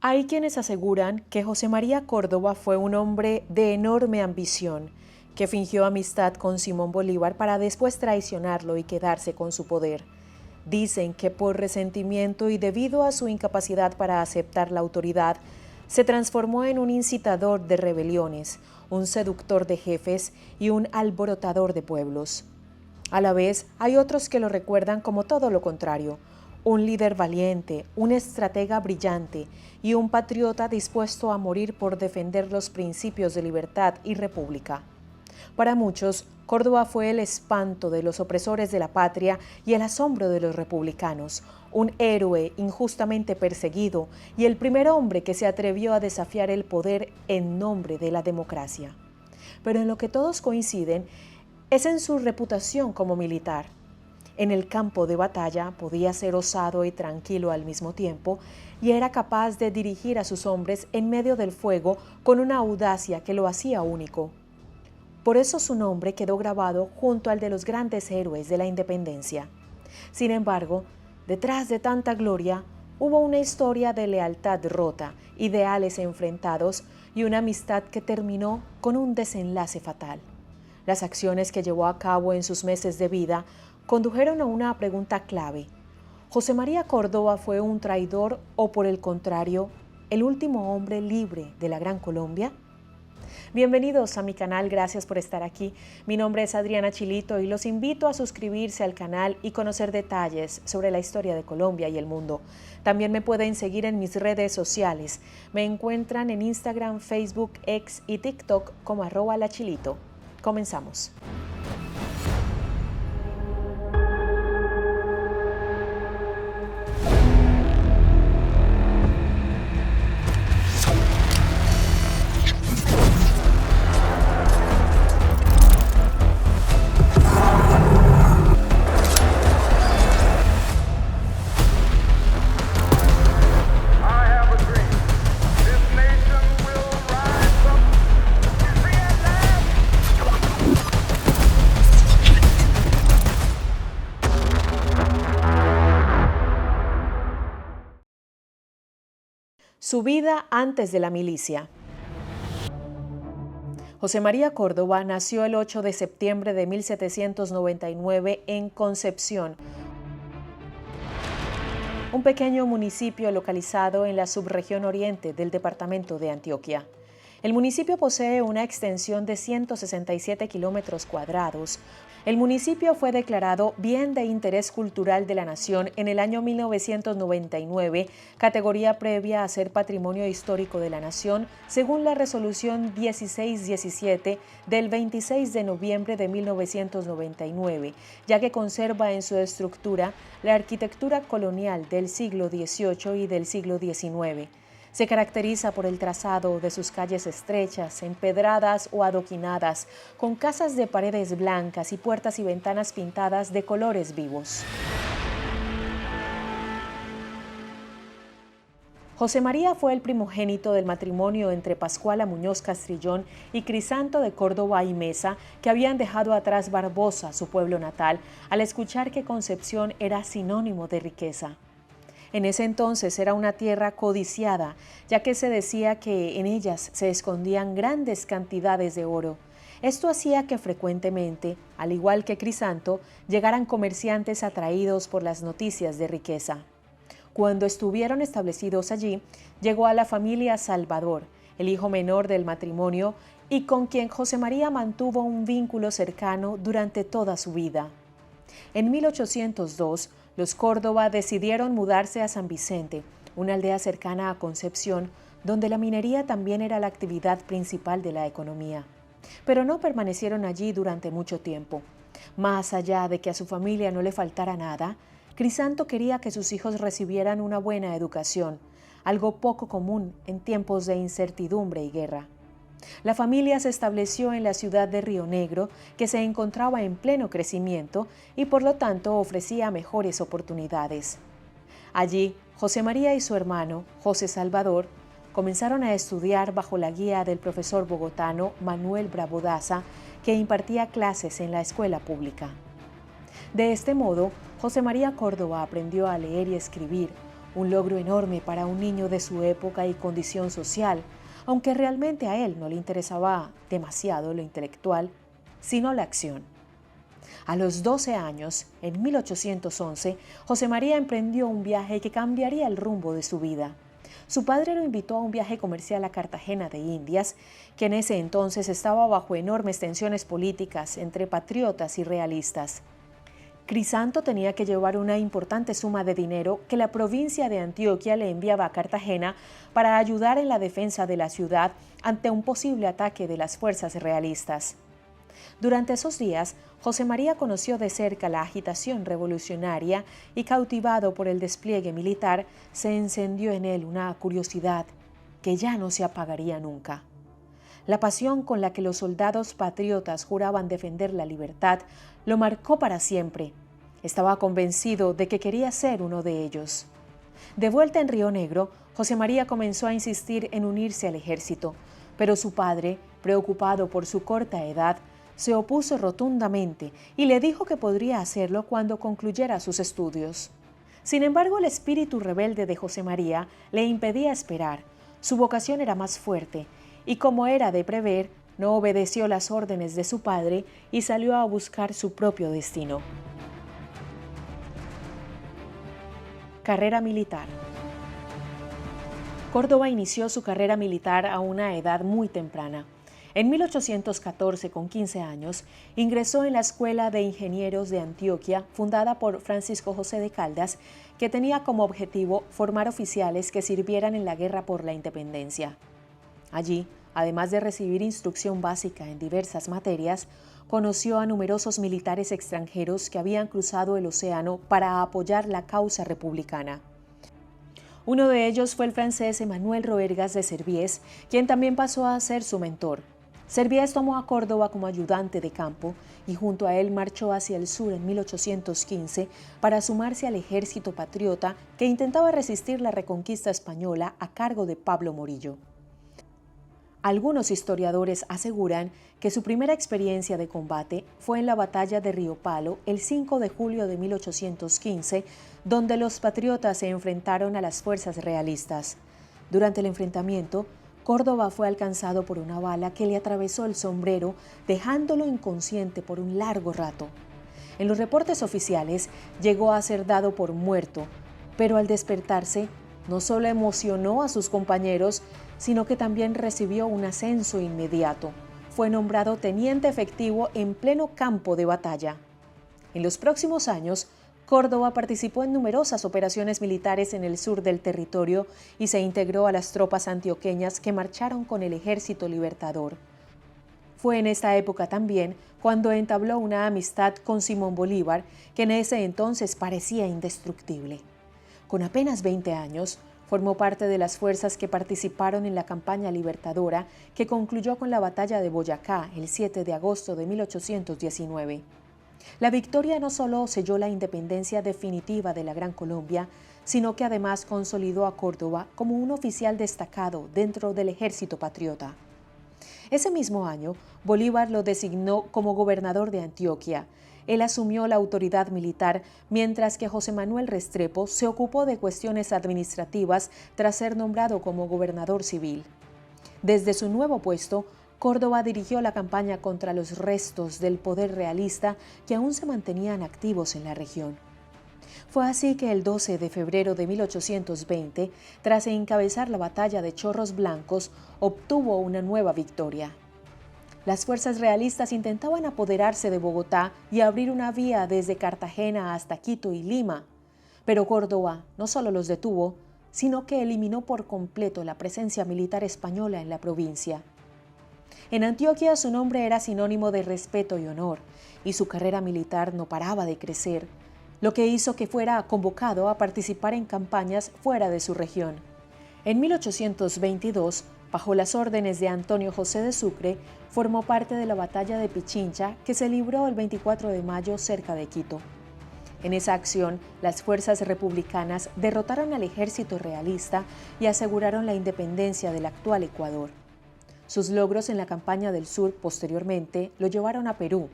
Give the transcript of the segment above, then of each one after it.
Hay quienes aseguran que José María Córdoba fue un hombre de enorme ambición, que fingió amistad con Simón Bolívar para después traicionarlo y quedarse con su poder. Dicen que por resentimiento y debido a su incapacidad para aceptar la autoridad, se transformó en un incitador de rebeliones, un seductor de jefes y un alborotador de pueblos. A la vez, hay otros que lo recuerdan como todo lo contrario, un líder valiente, un estratega brillante y un patriota dispuesto a morir por defender los principios de libertad y república. Para muchos, Córdoba fue el espanto de los opresores de la patria y el asombro de los republicanos, un héroe injustamente perseguido y el primer hombre que se atrevió a desafiar el poder en nombre de la democracia. Pero en lo que todos coinciden es en su reputación como militar. En el campo de batalla podía ser osado y tranquilo al mismo tiempo y era capaz de dirigir a sus hombres en medio del fuego con una audacia que lo hacía único. Por eso su nombre quedó grabado junto al de los grandes héroes de la independencia. Sin embargo, detrás de tanta gloria, hubo una historia de lealtad rota, ideales enfrentados y una amistad que terminó con un desenlace fatal. Las acciones que llevó a cabo en sus meses de vida condujeron a una pregunta clave. ¿José María Córdoba fue un traidor o, por el contrario, el último hombre libre de la Gran Colombia? Bienvenidos a mi canal, gracias por estar aquí. Mi nombre es Adriana Chilito y los invito a suscribirse al canal y conocer detalles sobre la historia de Colombia y el mundo. También me pueden seguir en mis redes sociales. Me encuentran en Instagram, Facebook, X y TikTok como @lachilito. Comenzamos. Su vida antes de la milicia. José María Córdoba nació el 8 de septiembre de 1799 en Concepción, un pequeño municipio localizado en la subregión oriente del departamento de Antioquia. El municipio posee una extensión de 167 kilómetros cuadrados. El municipio fue declarado Bien de Interés Cultural de la Nación en el año 1999, categoría previa a ser Patrimonio Histórico de la Nación, según la Resolución 1617 del 26 de noviembre de 1999, ya que conserva en su estructura la arquitectura colonial del siglo XVIII y del siglo XIX. Se caracteriza por el trazado de sus calles estrechas, empedradas o adoquinadas, con casas de paredes blancas y puertas y ventanas pintadas de colores vivos. José María fue el primogénito del matrimonio entre Pascuala Muñoz Castrillón y Crisanto de Córdoba y Mesa, que habían dejado atrás Barbosa, su pueblo natal, al escuchar que Concepción era sinónimo de riqueza. En ese entonces era una tierra codiciada, ya que se decía que en ellas se escondían grandes cantidades de oro. Esto hacía que frecuentemente, al igual que Crisanto, llegaran comerciantes atraídos por las noticias de riqueza. Cuando estuvieron establecidos allí, llegó a la familia Salvador, el hijo menor del matrimonio, y con quien José María mantuvo un vínculo cercano durante toda su vida. En 1802, los Córdoba decidieron mudarse a San Vicente, una aldea cercana a Concepción, donde la minería también era la actividad principal de la economía. Pero no permanecieron allí durante mucho tiempo. Más allá de que a su familia no le faltara nada, Crisanto quería que sus hijos recibieran una buena educación, algo poco común en tiempos de incertidumbre y guerra. La familia se estableció en la ciudad de Río Negro, que se encontraba en pleno crecimiento y por lo tanto ofrecía mejores oportunidades. Allí, José María y su hermano, José Salvador, comenzaron a estudiar bajo la guía del profesor bogotano Manuel Bravo Daza, que impartía clases en la escuela pública. De este modo, José María Córdoba aprendió a leer y escribir, un logro enorme para un niño de su época y condición social, aunque realmente a él no le interesaba demasiado lo intelectual, sino la acción. A los 12 años, en 1811, José María emprendió un viaje que cambiaría el rumbo de su vida. Su padre lo invitó a un viaje comercial a Cartagena de Indias, que en ese entonces estaba bajo enormes tensiones políticas entre patriotas y realistas. Crisanto tenía que llevar una importante suma de dinero que la provincia de Antioquia le enviaba a Cartagena para ayudar en la defensa de la ciudad ante un posible ataque de las fuerzas realistas. Durante esos días, José María conoció de cerca la agitación revolucionaria y, cautivado por el despliegue militar, se encendió en él una curiosidad que ya no se apagaría nunca. La pasión con la que los soldados patriotas juraban defender la libertad lo marcó para siempre. Estaba convencido de que quería ser uno de ellos. De vuelta en Río Negro, José María comenzó a insistir en unirse al ejército, pero su padre, preocupado por su corta edad, se opuso rotundamente y le dijo que podría hacerlo cuando concluyera sus estudios. Sin embargo, el espíritu rebelde de José María le impedía esperar. Su vocación era más fuerte y, como era de prever, no obedeció las órdenes de su padre y salió a buscar su propio destino. Carrera militar. Córdoba inició su carrera militar a una edad muy temprana. En 1814, con 15 años, ingresó en la Escuela de Ingenieros de Antioquia, fundada por Francisco José de Caldas, que tenía como objetivo formar oficiales que sirvieran en la guerra por la independencia. Allí, además de recibir instrucción básica en diversas materias, conoció a numerosos militares extranjeros que habían cruzado el océano para apoyar la causa republicana. Uno de ellos fue el francés Emmanuel Roergas de Serviez, quien también pasó a ser su mentor. Serviez tomó a Córdoba como ayudante de campo y junto a él marchó hacia el sur en 1815 para sumarse al ejército patriota que intentaba resistir la reconquista española a cargo de Pablo Morillo. Algunos historiadores aseguran que su primera experiencia de combate fue en la batalla de Río Palo el 5 de julio de 1815, donde los patriotas se enfrentaron a las fuerzas realistas. Durante el enfrentamiento, Córdoba fue alcanzado por una bala que le atravesó el sombrero, dejándolo inconsciente por un largo rato. En los reportes oficiales llegó a ser dado por muerto, pero al despertarse no solo emocionó a sus compañeros, sino que también recibió un ascenso inmediato. Fue nombrado teniente efectivo en pleno campo de batalla. En los próximos años, Córdoba participó en numerosas operaciones militares en el sur del territorio y se integró a las tropas antioqueñas que marcharon con el Ejército Libertador. Fue en esta época también cuando entabló una amistad con Simón Bolívar, que en ese entonces parecía indestructible. Con apenas 20 años, formó parte de las fuerzas que participaron en la campaña libertadora que concluyó con la batalla de Boyacá el 7 de agosto de 1819. La victoria no solo selló la independencia definitiva de la Gran Colombia, sino que además consolidó a Córdoba como un oficial destacado dentro del ejército patriota. Ese mismo año, Bolívar lo designó como gobernador de Antioquia. Él asumió la autoridad militar, mientras que José Manuel Restrepo se ocupó de cuestiones administrativas tras ser nombrado como gobernador civil. Desde su nuevo puesto, Córdoba dirigió la campaña contra los restos del poder realista que aún se mantenían activos en la región. Fue así que el 12 de febrero de 1820, tras encabezar la batalla de Chorros Blancos, obtuvo una nueva victoria. Las fuerzas realistas intentaban apoderarse de Bogotá y abrir una vía desde Cartagena hasta Quito y Lima, pero Córdoba no solo los detuvo, sino que eliminó por completo la presencia militar española en la provincia. En Antioquia su nombre era sinónimo de respeto y honor, y su carrera militar no paraba de crecer, lo que hizo que fuera convocado a participar en campañas fuera de su región. En 1822, bajo las órdenes de Antonio José de Sucre, formó parte de la batalla de Pichincha, que se libró el 24 de mayo cerca de Quito. En esa acción, las fuerzas republicanas derrotaron al ejército realista y aseguraron la independencia del actual Ecuador. Sus logros en la campaña del sur posteriormente lo llevaron a Perú.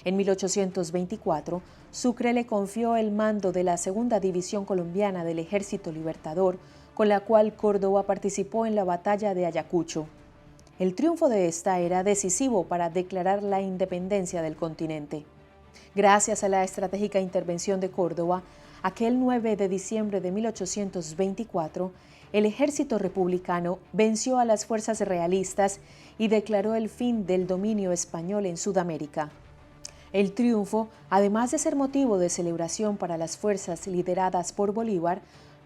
En 1824, Sucre le confió el mando de la Segunda División Colombiana del Ejército Libertador, con la cual Córdoba participó en la batalla de Ayacucho. El triunfo de esta era decisivo para declarar la independencia del continente. Gracias a la estratégica intervención de Córdoba, aquel 9 de diciembre de 1824, el ejército republicano venció a las fuerzas realistas y declaró el fin del dominio español en Sudamérica. El triunfo, además de ser motivo de celebración para las fuerzas lideradas por Bolívar,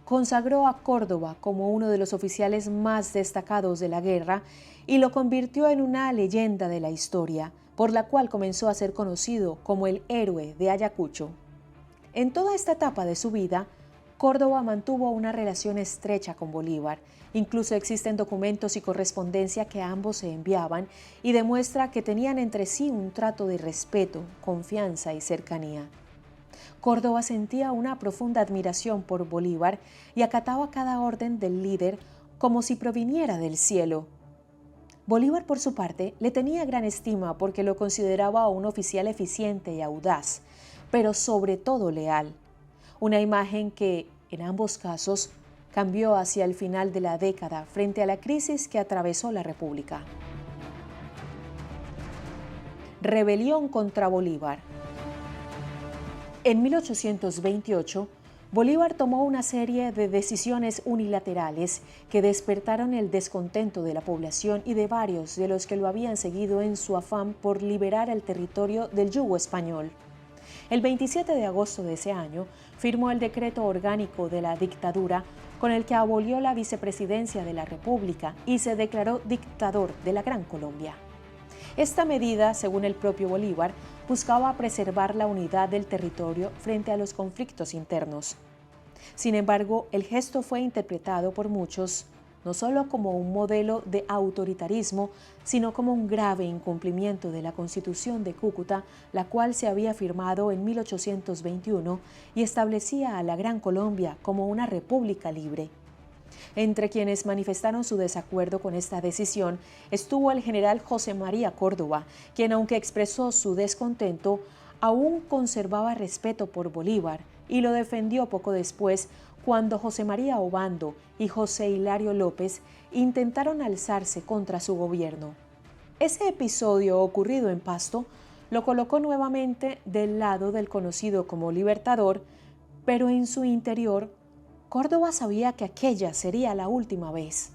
consagró a Córdoba como uno de los oficiales más destacados de la guerra y lo convirtió en una leyenda de la historia, por la cual comenzó a ser conocido como el héroe de Ayacucho. En toda esta etapa de su vida, Córdoba mantuvo una relación estrecha con Bolívar. Incluso existen documentos y correspondencia que ambos se enviaban y demuestra que tenían entre sí un trato de respeto, confianza y cercanía. Córdoba sentía una profunda admiración por Bolívar y acataba cada orden del líder como si proviniera del cielo. Bolívar, por su parte, le tenía gran estima porque lo consideraba un oficial eficiente y audaz, pero sobre todo leal. Una imagen que, en ambos casos, cambió hacia el final de la década frente a la crisis que atravesó la República. Rebelión contra Bolívar. En 1828, Bolívar tomó una serie de decisiones unilaterales que despertaron el descontento de la población y de varios de los que lo habían seguido en su afán por liberar el territorio del yugo español. El 27 de agosto de ese año, firmó el decreto orgánico de la dictadura con el que abolió la vicepresidencia de la República y se declaró dictador de la Gran Colombia. Esta medida, según el propio Bolívar, buscaba preservar la unidad del territorio frente a los conflictos internos. Sin embargo, el gesto fue interpretado por muchos no solo como un modelo de autoritarismo, sino como un grave incumplimiento de la Constitución de Cúcuta, la cual se había firmado en 1821 y establecía a la Gran Colombia como una república libre. Entre quienes manifestaron su desacuerdo con esta decisión estuvo el general José María Córdoba, quien, aunque expresó su descontento, aún conservaba respeto por Bolívar y lo defendió poco después cuando José María Obando y José Hilario López intentaron alzarse contra su gobierno. Ese episodio ocurrido en Pasto lo colocó nuevamente del lado del conocido como Libertador, pero en su interior, Córdoba sabía que aquella sería la última vez.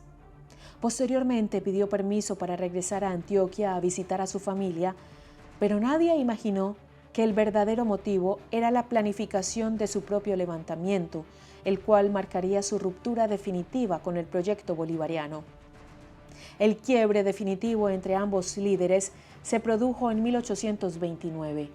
Posteriormente pidió permiso para regresar a Antioquia a visitar a su familia, pero nadie imaginó que el verdadero motivo era la planificación de su propio levantamiento, el cual marcaría su ruptura definitiva con el proyecto bolivariano. El quiebre definitivo entre ambos líderes se produjo en 1829.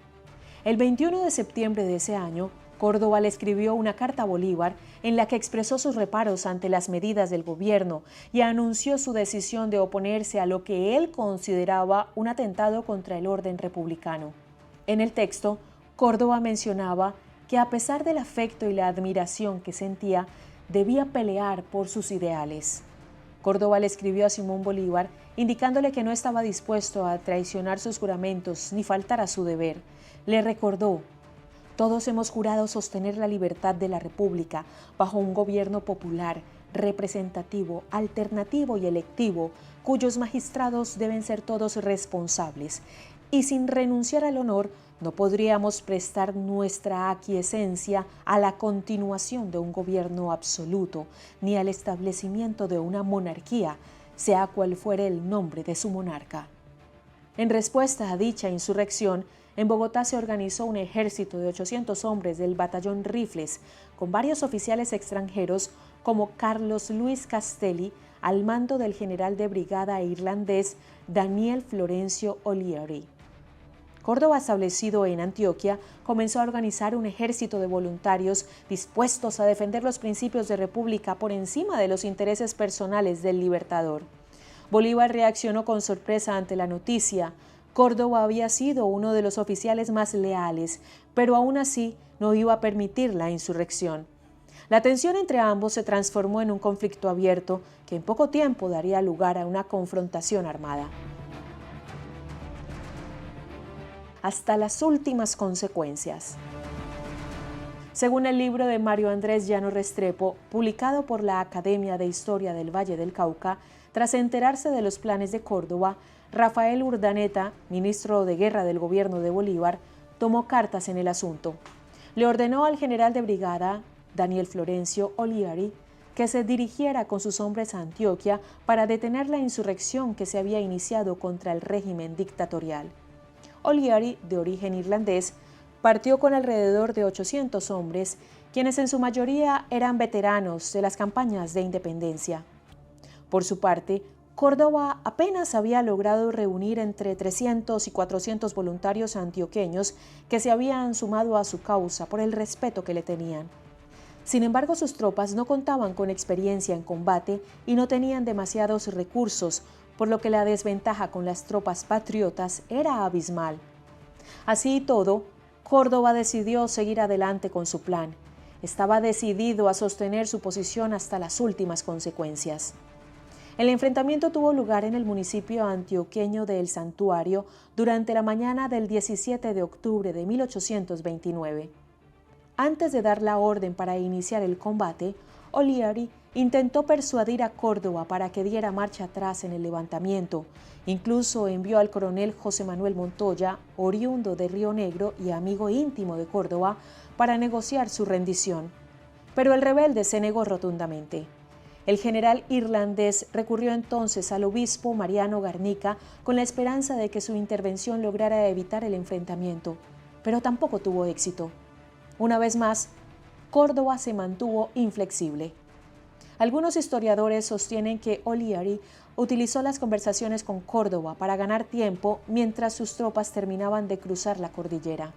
El 21 de septiembre de ese año, Córdoba le escribió una carta a Bolívar en la que expresó sus reparos ante las medidas del gobierno y anunció su decisión de oponerse a lo que él consideraba un atentado contra el orden republicano. En el texto, Córdoba mencionaba que a pesar del afecto y la admiración que sentía, debía pelear por sus ideales. Córdoba le escribió a Simón Bolívar indicándole que no estaba dispuesto a traicionar sus juramentos ni faltar a su deber. Le recordó: todos hemos jurado sostener la libertad de la República bajo un gobierno popular, representativo, alternativo y electivo, cuyos magistrados deben ser todos responsables. Y sin renunciar al honor, no podríamos prestar nuestra aquiescencia a la continuación de un gobierno absoluto, ni al establecimiento de una monarquía, sea cual fuere el nombre de su monarca. En respuesta a dicha insurrección, en Bogotá se organizó un ejército de 800 hombres del batallón Rifles, con varios oficiales extranjeros como Carlos Luis Castelli, al mando del general de brigada irlandés Daniel Florencio O'Leary. Córdoba, establecido en Antioquia, comenzó a organizar un ejército de voluntarios dispuestos a defender los principios de república por encima de los intereses personales del libertador. Bolívar reaccionó con sorpresa ante la noticia. Córdoba había sido uno de los oficiales más leales, pero aún así no iba a permitir la insurrección. La tensión entre ambos se transformó en un conflicto abierto que en poco tiempo daría lugar a una confrontación armada. hasta las últimas consecuencias. Según el libro de Mario Andrés Llano Restrepo, publicado por la Academia de Historia del Valle del Cauca, tras enterarse de los planes de Córdoba, Rafael Urdaneta, ministro de Guerra del gobierno de Bolívar, tomó cartas en el asunto. Le ordenó al general de brigada, Daniel Florencio Oliari, que se dirigiera con sus hombres a Antioquia para detener la insurrección que se había iniciado contra el régimen dictatorial. Oliari, de origen irlandés, partió con alrededor de 800 hombres, quienes en su mayoría eran veteranos de las campañas de independencia. Por su parte, Córdoba apenas había logrado reunir entre 300 y 400 voluntarios antioqueños que se habían sumado a su causa por el respeto que le tenían. Sin embargo, sus tropas no contaban con experiencia en combate y no tenían demasiados recursos, por lo que la desventaja con las tropas patriotas era abismal. Así y todo, Córdoba decidió seguir adelante con su plan. Estaba decidido a sostener su posición hasta las últimas consecuencias. El enfrentamiento tuvo lugar en el municipio antioqueño de El Santuario durante la mañana del 17 de octubre de 1829. Antes de dar la orden para iniciar el combate, Oliari intentó persuadir a Córdoba para que diera marcha atrás en el levantamiento. Incluso envió al coronel José Manuel Montoya, oriundo de Río Negro y amigo íntimo de Córdoba, para negociar su rendición. Pero el rebelde se negó rotundamente. El general irlandés recurrió entonces al obispo Mariano Garnica con la esperanza de que su intervención lograra evitar el enfrentamiento, pero tampoco tuvo éxito. Una vez más, Córdoba se mantuvo inflexible. Algunos historiadores sostienen que Oliari utilizó las conversaciones con Córdoba para ganar tiempo mientras sus tropas terminaban de cruzar la cordillera,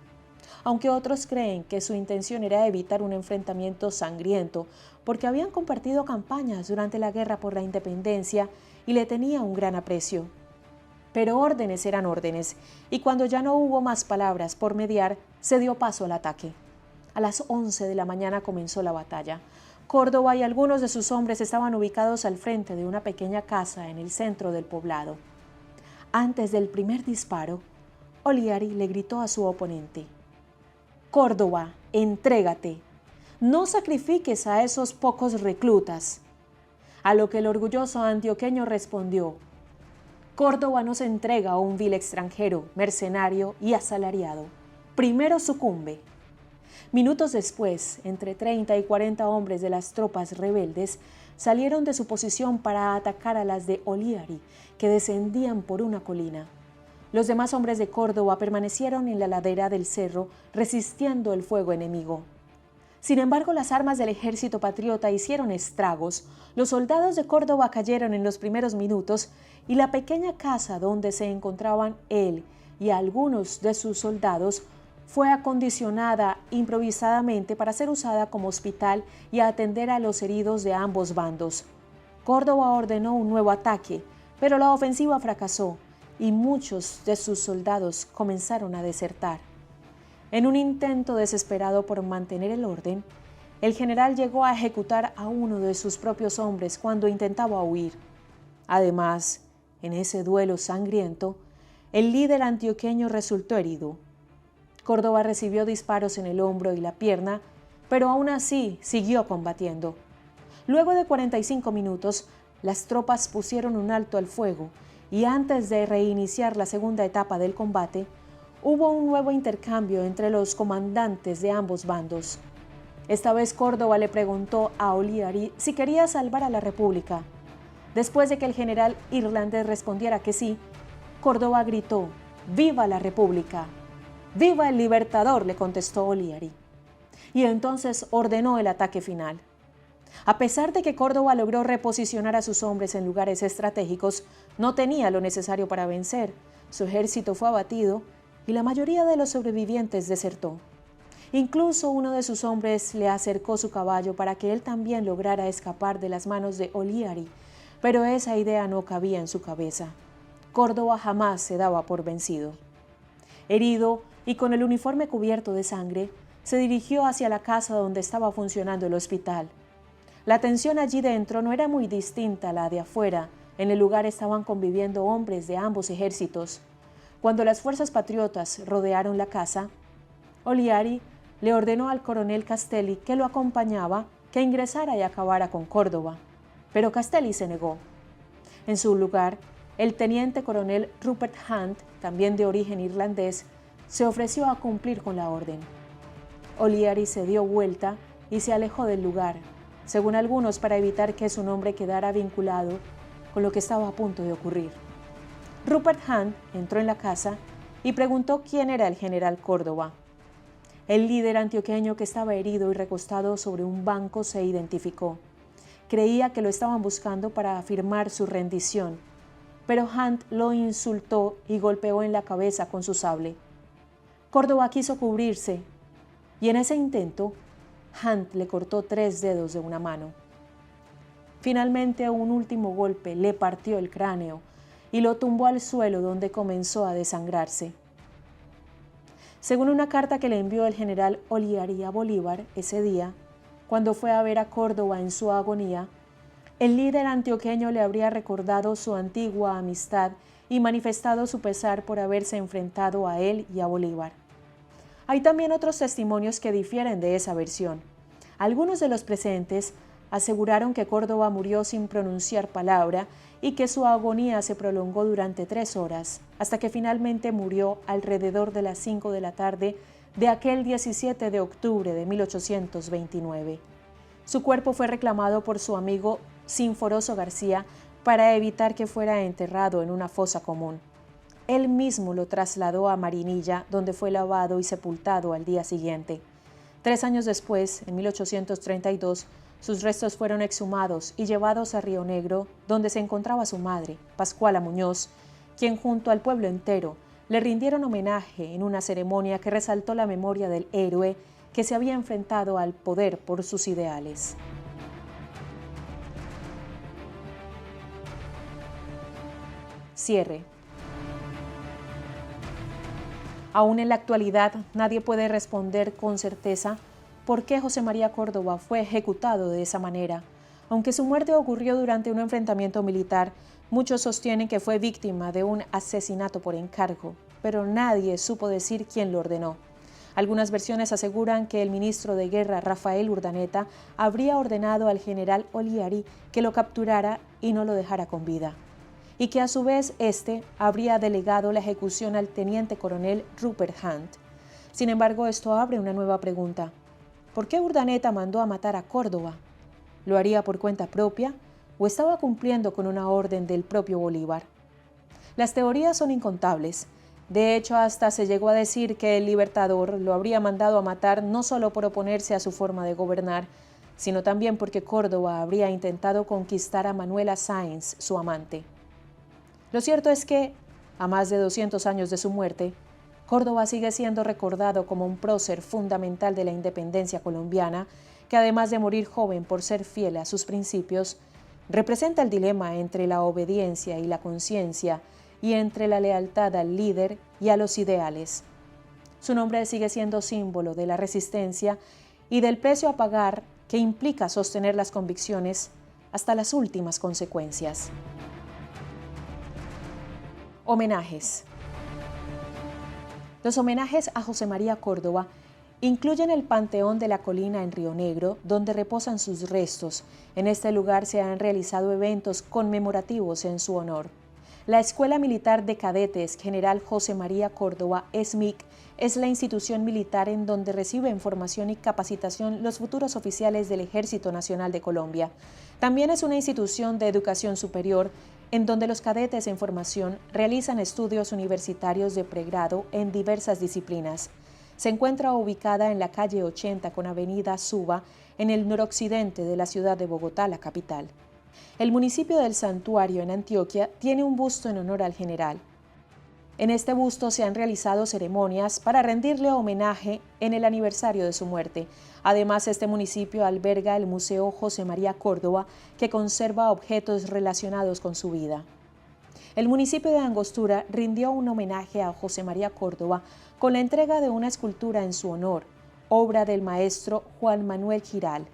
aunque otros creen que su intención era evitar un enfrentamiento sangriento porque habían compartido campañas durante la guerra por la independencia y le tenía un gran aprecio. Pero órdenes eran órdenes, y cuando ya no hubo más palabras por mediar, se dio paso al ataque. A las 11 de la mañana comenzó la batalla. Córdoba y algunos de sus hombres estaban ubicados al frente de una pequeña casa en el centro del poblado. Antes del primer disparo, Oliari le gritó a su oponente: «Córdoba, entrégate. No sacrifiques a esos pocos reclutas». A lo que el orgulloso antioqueño respondió: «Córdoba no se entrega a un vil extranjero, mercenario y asalariado. Primero sucumbe». Minutos después, entre 30 y 40 hombres de las tropas rebeldes salieron de su posición para atacar a las de Oliari, que descendían por una colina. Los demás hombres de Córdoba permanecieron en la ladera del cerro, resistiendo el fuego enemigo. Sin embargo, las armas del ejército patriota hicieron estragos. Los soldados de Córdoba cayeron en los primeros minutos y la pequeña casa donde se encontraban él y algunos de sus soldados fue acondicionada improvisadamente para ser usada como hospital y atender a los heridos de ambos bandos. Córdoba ordenó un nuevo ataque, pero la ofensiva fracasó y muchos de sus soldados comenzaron a desertar. En un intento desesperado por mantener el orden, el general llegó a ejecutar a uno de sus propios hombres cuando intentaba huir. Además, en ese duelo sangriento, el líder antioqueño resultó herido. Córdoba recibió disparos en el hombro y la pierna, pero aún así siguió combatiendo. Luego de 45 minutos, las tropas pusieron un alto al fuego y antes de reiniciar la segunda etapa del combate, hubo un nuevo intercambio entre los comandantes de ambos bandos. Esta vez Córdoba le preguntó a Oliari si quería salvar a la República. Después de que el general irlandés respondiera que sí, Córdoba gritó: «¡Viva la República!». «¡Viva el Libertador!», le contestó Oliari. Y entonces ordenó el ataque final. A pesar de que Córdoba logró reposicionar a sus hombres en lugares estratégicos, no tenía lo necesario para vencer. Su ejército fue abatido y la mayoría de los sobrevivientes desertó. Incluso uno de sus hombres le acercó su caballo para que él también lograra escapar de las manos de Oliari, pero esa idea no cabía en su cabeza. Córdoba jamás se daba por vencido. Herido y con el uniforme cubierto de sangre, se dirigió hacia la casa donde estaba funcionando el hospital. La tensión allí dentro no era muy distinta a la de afuera. En el lugar estaban conviviendo hombres de ambos ejércitos. Cuando las fuerzas patriotas rodearon la casa, Oliari le ordenó al coronel Castelli, que lo acompañaba, que ingresara y acabara con Córdoba, pero Castelli se negó. En su lugar, el teniente coronel Rupert Hunt, también de origen irlandés, se ofreció a cumplir con la orden. Oliari se dio vuelta y se alejó del lugar, según algunos para evitar que su nombre quedara vinculado con lo que estaba a punto de ocurrir. Rupert Hunt entró en la casa y preguntó quién era el general Córdoba. El líder antioqueño, que estaba herido y recostado sobre un banco, se identificó. Creía que lo estaban buscando para afirmar su rendición, pero Hunt lo insultó y golpeó en la cabeza con su sable. Córdoba quiso cubrirse y en ese intento Hunt le cortó 3 dedos de una mano. Finalmente, un último golpe le partió el cráneo y lo tumbó al suelo, donde comenzó a desangrarse. Según una carta que le envió el general Oliari a Bolívar ese día, cuando fue a ver a Córdoba en su agonía, el líder antioqueño le habría recordado su antigua amistad y manifestado su pesar por haberse enfrentado a él y a Bolívar. Hay también otros testimonios que difieren de esa versión. Algunos de los presentes aseguraron que Córdoba murió sin pronunciar palabra y que su agonía se prolongó durante 3 horas, hasta que finalmente murió alrededor de las 5 de la tarde de aquel 17 de octubre de 1829. Su cuerpo fue reclamado por su amigo Sinforoso García para evitar que fuera enterrado en una fosa común. Él mismo lo trasladó a Marinilla, donde fue lavado y sepultado al día siguiente. 3 años después, en 1832, sus restos fueron exhumados y llevados a Río Negro, donde se encontraba su madre, Pascuala Muñoz, quien junto al pueblo entero le rindieron homenaje en una ceremonia que resaltó la memoria del héroe que se había enfrentado al poder por sus ideales. Cierre. Aún en la actualidad, nadie puede responder con certeza por qué José María Córdoba fue ejecutado de esa manera. Aunque su muerte ocurrió durante un enfrentamiento militar, muchos sostienen que fue víctima de un asesinato por encargo, pero nadie supo decir quién lo ordenó. Algunas versiones aseguran que el ministro de Guerra, Rafael Urdaneta, habría ordenado al general Oliari que lo capturara y no lo dejara con vida, y que a su vez éste habría delegado la ejecución al teniente coronel Rupert Hunt. Sin embargo, esto abre una nueva pregunta. ¿Por qué Urdaneta mandó a matar a Córdoba? ¿Lo haría por cuenta propia o estaba cumpliendo con una orden del propio Bolívar? Las teorías son incontables. De hecho, hasta se llegó a decir que el Libertador lo habría mandado a matar no solo por oponerse a su forma de gobernar, sino también porque Córdoba habría intentado conquistar a Manuela Sáenz, su amante. Lo cierto es que, a más de 200 años de su muerte, Córdoba sigue siendo recordado como un prócer fundamental de la independencia colombiana, que además de morir joven por ser fiel a sus principios, representa el dilema entre la obediencia y la conciencia, y entre la lealtad al líder y a los ideales. Su nombre sigue siendo símbolo de la resistencia y del precio a pagar que implica sostener las convicciones hasta las últimas consecuencias. Homenajes. Los homenajes a José María Córdoba incluyen el Panteón de la Colina en Río Negro, donde reposan sus restos. En este lugar se han realizado eventos conmemorativos en su honor. La Escuela Militar de Cadetes General José María Córdoba, ESMIC, es la institución militar en donde reciben formación y capacitación los futuros oficiales del Ejército Nacional de Colombia. También es una institución de educación superior en donde los cadetes en formación realizan estudios universitarios de pregrado en diversas disciplinas. Se encuentra ubicada en la calle 80 con avenida Suba, en el noroccidente de la ciudad de Bogotá, la capital. El municipio del Santuario en Antioquia tiene un busto en honor al general. En este busto se han realizado ceremonias para rendirle homenaje en el aniversario de su muerte. Además, este municipio alberga el Museo José María Córdoba, que conserva objetos relacionados con su vida. El municipio de Angostura rindió un homenaje a José María Córdoba con la entrega de una escultura en su honor, obra del maestro Juan Manuel Giral.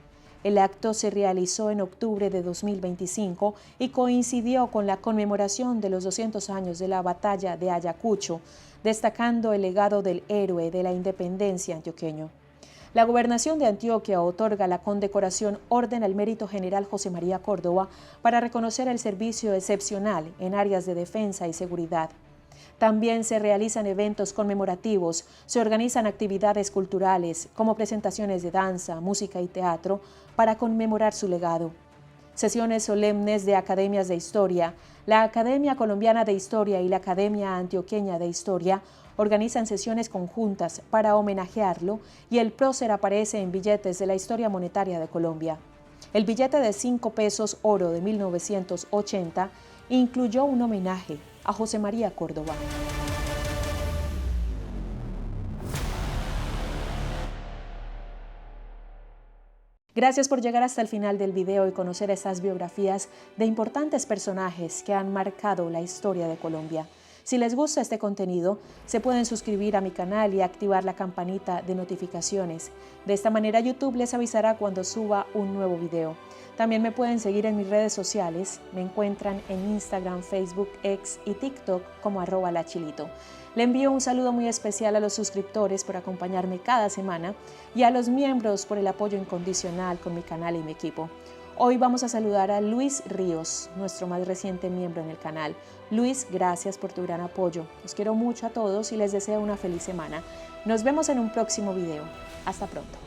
El acto se realizó en octubre de 2025 y coincidió con la conmemoración de los 200 años de la batalla de Ayacucho, destacando el legado del héroe de la independencia antioqueño. La Gobernación de Antioquia otorga la condecoración Orden al Mérito General José María Córdoba para reconocer el servicio excepcional en áreas de defensa y seguridad. También se realizan eventos conmemorativos, se organizan actividades culturales como presentaciones de danza, música y teatro para conmemorar su legado. Sesiones solemnes de academias de historia, la Academia Colombiana de Historia y la Academia Antioqueña de Historia organizan sesiones conjuntas para homenajearlo y el prócer aparece en billetes de la historia monetaria de Colombia. El billete de 5 pesos oro de 1980 incluyó un homenaje a José María Córdoba. Gracias por llegar hasta el final del video y conocer estas biografías de importantes personajes que han marcado la historia de Colombia. Si les gusta este contenido, se pueden suscribir a mi canal y activar la campanita de notificaciones. De esta manera YouTube les avisará cuando suba un nuevo video. También me pueden seguir en mis redes sociales. Me encuentran en Instagram, Facebook, X y TikTok como @lachilito. Le envío un saludo muy especial a los suscriptores por acompañarme cada semana y a los miembros por el apoyo incondicional con mi canal y mi equipo. Hoy vamos a saludar a Luis Ríos, nuestro más reciente miembro en el canal. Luis, gracias por tu gran apoyo. Los quiero mucho a todos y les deseo una feliz semana. Nos vemos en un próximo video. Hasta pronto.